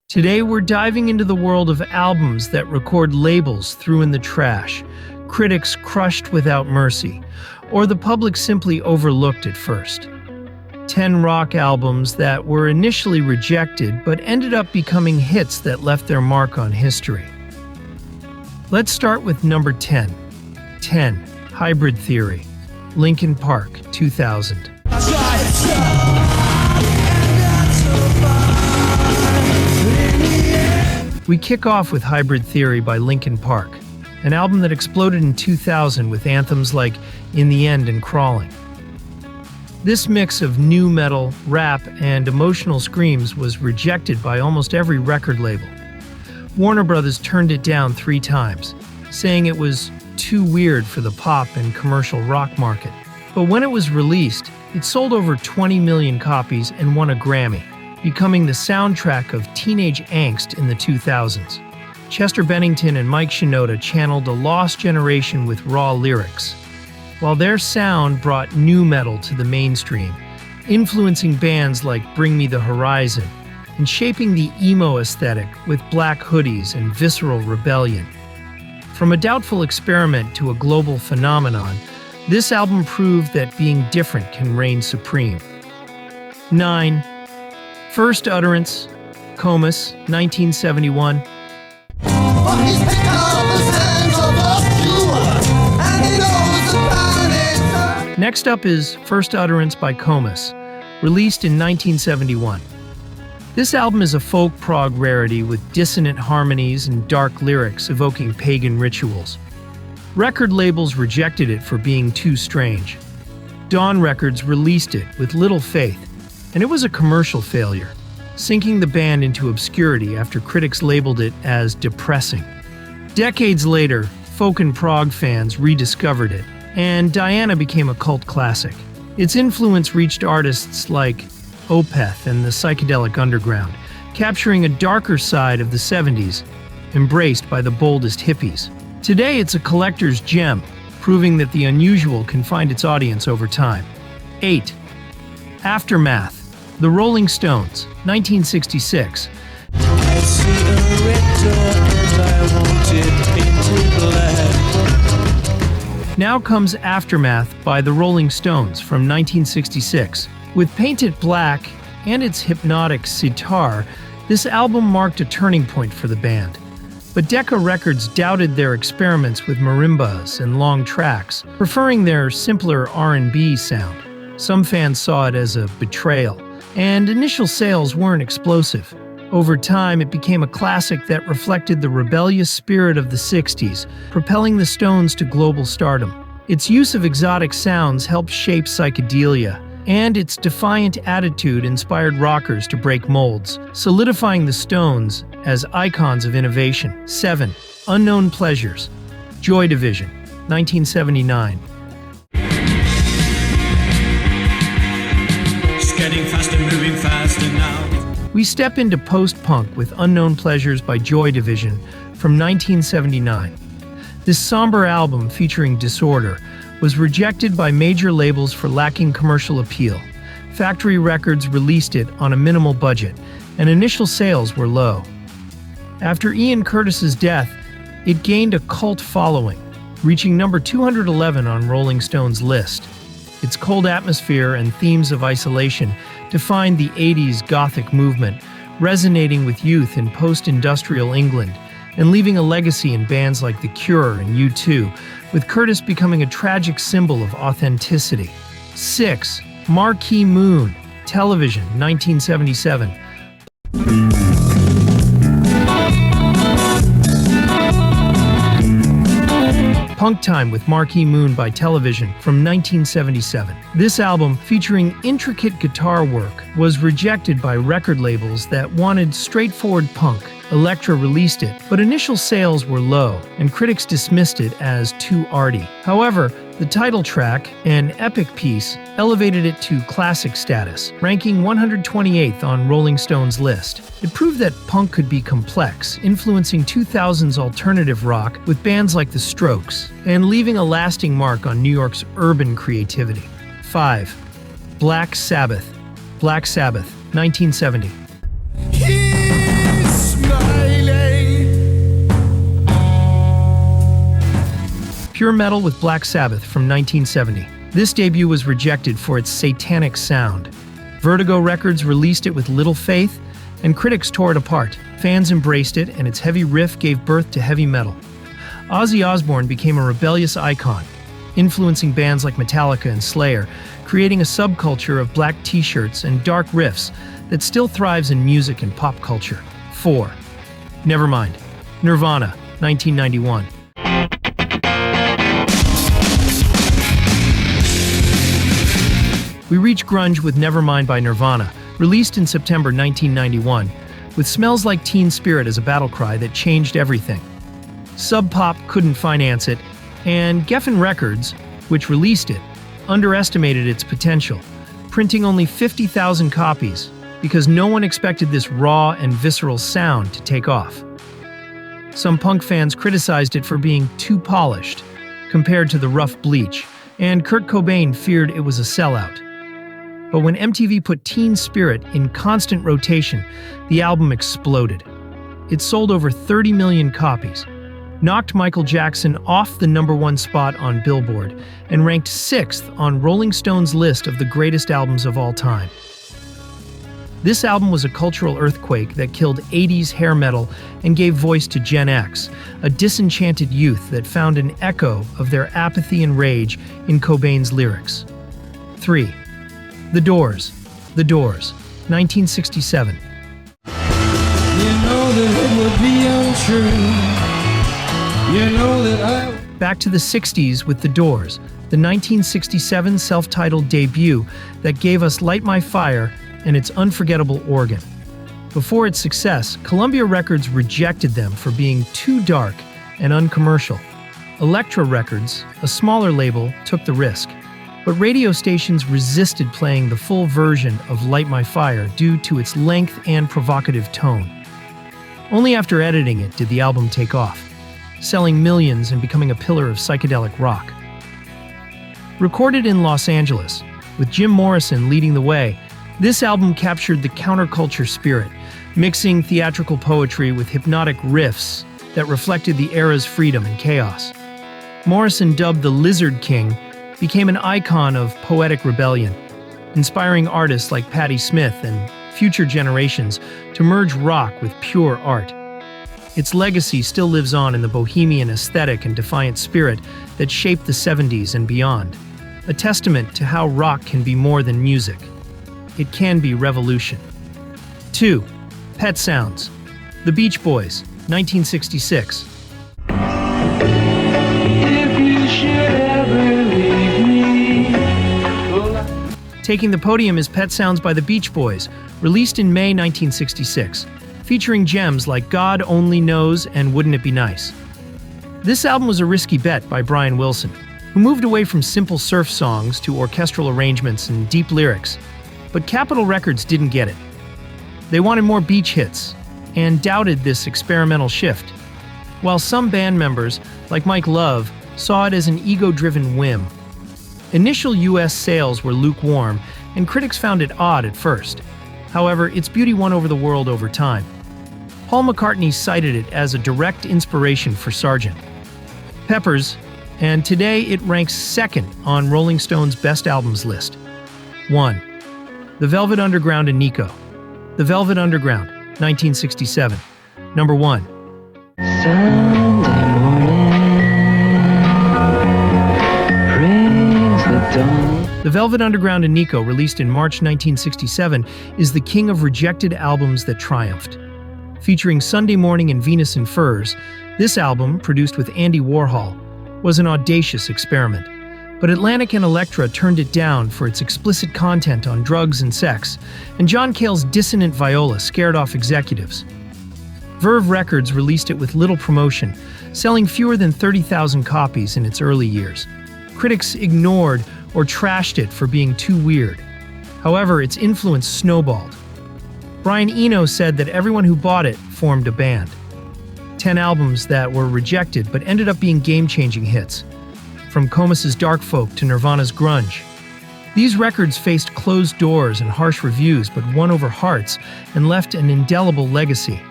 Today we're diving into the world of albums that record labels threw in the trash, critics crushed without mercy, or the public simply overlooked at first. 10 rock albums that were initially rejected but ended up becoming hits that left their mark on history. Let's start with number 10. 10. Hybrid Theory. Linkin Park, 2000. We kick off with Hybrid Theory by Linkin Park, an album that exploded in 2000 with anthems like In the End and Crawling. This mix of nu metal, rap, and emotional screams was rejected by almost every record label. Warner Brothers turned it down 3 times, saying it was too weird for the pop and commercial rock market. But when it was released, it sold over 20 million copies and won a Grammy, becoming the soundtrack of teenage angst in the 2000s. Chester Bennington and Mike Shinoda channeled a lost generation with raw lyrics, while their sound brought nu metal to the mainstream, influencing bands like Bring Me the Horizon and shaping the emo aesthetic with black hoodies and visceral rebellion. From a doubtful experiment to a global phenomenon, this album proved that being different can reign supreme. 9. First Utterance, Comus, 1971. Next up is First Utterance by Comus, released in 1971. This album is a folk prog rarity with dissonant harmonies and dark lyrics evoking pagan rituals. Record labels rejected it for being too strange. Dawn Records released it with little faith, and it was a commercial failure, sinking the band into obscurity after critics labeled it as depressing. Decades later, folk and prog fans rediscovered it, and Diana became a cult classic. Its influence reached artists like Opeth and the Psychedelic Underground, capturing a darker side of the 70s, embraced by the boldest hippies. Today, it's a collector's gem, proving that the unusual can find its audience over time. 8. Aftermath. The Rolling Stones, 1966. I see a red door and I want it painted black. Now comes Aftermath by the Rolling Stones from 1966. With Paint It Black and its hypnotic sitar, this album marked a turning point for the band. But Decca Records doubted their experiments with marimbas and long tracks, preferring their simpler R&B sound. Some fans saw it as a betrayal, and initial sales weren't explosive. Over time, it became a classic that reflected the rebellious spirit of the 60s, propelling the Stones to global stardom. Its use of exotic sounds helped shape psychedelia, and its defiant attitude inspired rockers to break molds, solidifying the Stones as icons of innovation. 7. Unknown Pleasures. Joy Division, 1979. Getting faster, moving faster now. We step into post-punk with Unknown Pleasures by Joy Division from 1979. This somber album featuring Disorder was rejected by major labels for lacking commercial appeal. Factory Records released it on a minimal budget, and initial sales were low. After Ian Curtis's death, it gained a cult following, reaching number 211 on Rolling Stone's list. Its cold atmosphere and themes of isolation defined the 80s Gothic movement, resonating with youth in post-industrial England and leaving a legacy in bands like The Cure and U2, with Curtis becoming a tragic symbol of authenticity. 6. Marquee Moon, Television, 1977. Punk Time with Marquee Moon by Television from 1977. This album, featuring intricate guitar work, was rejected by record labels that wanted straightforward punk. Elektra released it, but initial sales were low, and critics dismissed it as too arty. However, the title track, an epic piece, elevated it to classic status, ranking 128th on Rolling Stone's list. It proved that punk could be complex, influencing 2000s alternative rock with bands like The Strokes, and leaving a lasting mark on New York's urban creativity. 5. Black Sabbath. Black Sabbath, 1970. He's Pure Metal with Black Sabbath from 1970. This debut was rejected for its satanic sound. Vertigo Records released it with little faith, and critics tore it apart. Fans embraced it, and its heavy riff gave birth to heavy metal. Ozzy Osbourne became a rebellious icon, influencing bands like Metallica and Slayer, creating a subculture of black t-shirts and dark riffs that still thrives in music and pop culture. 4. Nevermind. Nirvana, 1991. We reach grunge with Nevermind by Nirvana, released in September 1991, with Smells Like Teen Spirit as a battle cry that changed everything. Sub Pop couldn't finance it, and Geffen Records, which released it, underestimated its potential, printing only 50,000 copies because no one expected this raw and visceral sound to take off. Some punk fans criticized it for being too polished compared to the rough Bleach, and Kurt Cobain feared it was a sellout. But when MTV put Teen Spirit in constant rotation, the album exploded. It sold over 30 million copies, knocked Michael Jackson off the #1 spot on Billboard, and ranked 6th on Rolling Stone's list of the greatest albums of all time. This album was a cultural earthquake that killed 80s hair metal and gave voice to Gen X, a disenchanted youth that found an echo of their apathy and rage in Cobain's lyrics. 3. The Doors. The Doors, 1967. You know that it would be untrue. You know that I... Back to the 60s with The Doors, the 1967 self-titled debut that gave us Light My Fire and its unforgettable organ. Before its success, Columbia Records rejected them for being too dark and uncommercial. Elektra Records, a smaller label, took the risk. But radio stations resisted playing the full version of Light My Fire due to its length and provocative tone. Only after editing it did the album take off, selling millions and becoming a pillar of psychedelic rock. Recorded in Los Angeles, with Jim Morrison leading the way, this album captured the counterculture spirit, mixing theatrical poetry with hypnotic riffs that reflected the era's freedom and chaos. Morrison, dubbed the Lizard King, became an icon of poetic rebellion, inspiring artists like Patti Smith and future generations to merge rock with pure art. Its legacy still lives on in the bohemian aesthetic and defiant spirit that shaped the 70s and beyond, a testament to how rock can be more than music. It can be revolution. 2. Pet Sounds. The Beach Boys, 1966. If you should ever leave me, Taking the podium is Pet Sounds by the Beach Boys, released in May 1966, featuring gems like God Only Knows and Wouldn't It Be Nice. This album was a risky bet by Brian Wilson, who moved away from simple surf songs to orchestral arrangements and deep lyrics. But Capitol Records didn't get it. They wanted more beach hits, and doubted this experimental shift, while some band members, like Mike Love, saw it as an ego-driven whim. Initial US sales were lukewarm, and critics found it odd at first. However, its beauty won over the world over time. Paul McCartney cited it as a direct inspiration for Sgt. Pepper's, and today it ranks 2nd on Rolling Stone's Best Albums list. 1. The Velvet Underground and Nico. The Velvet Underground, 1967. Number 1. Sunday morning brings the dawn. The Velvet Underground and Nico, released in March 1967, is the king of rejected albums that triumphed. Featuring Sunday Morning and Venus in Furs, this album, produced with Andy Warhol, was an audacious experiment. But Atlantic and Elektra turned it down for its explicit content on drugs and sex, and John Cale's dissonant viola scared off executives. Verve Records released it with little promotion, selling fewer than 30,000 copies in its early years. Critics ignored or trashed it for being too weird. However, its influence snowballed. Brian Eno said that everyone who bought it formed a band. 10 albums that were rejected but ended up being game-changing hits, from Comas's Dark Folk to Nirvana's Grunge. These records faced closed doors and harsh reviews but won over hearts and left an indelible legacy.